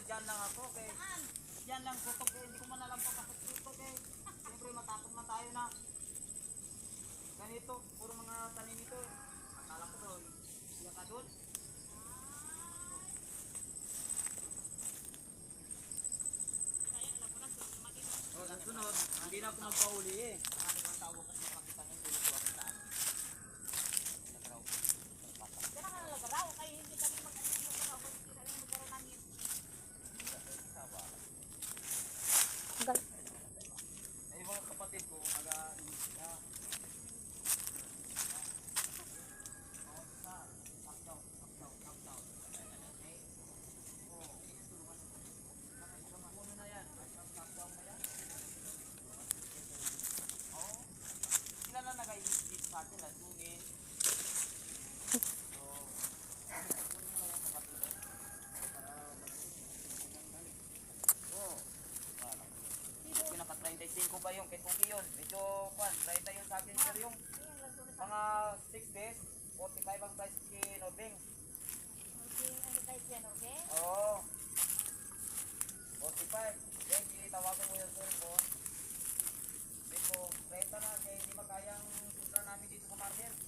dyan lang ako kay dyan lang ko kay hindi ko man alam papasok dito kay siyempre matapos man tayo na ganito, puro mga tanim ito. Akala ko doon, siya ka doon. O, sa sunod, hindi na ako magpauli eh. Marami kong tao kasi makita niyo tulog ko ako saan. Nagaraw. Kaya ka nalagaraw, kaya hindi kami mag-alagaraw kung hindi kami magkaroon namin. Ay, mga kapatid ko, ko pa yung kay yun. Medyo kwan, 30 yung sa akin sir yung mga 6 days, 45 ang price kay Norbing. Ano tayo siya, okay? Oo. 45. Then, tawagan mo yung sir ko. Dito, 30 na, kaya hindi makayang punta namin dito sa market.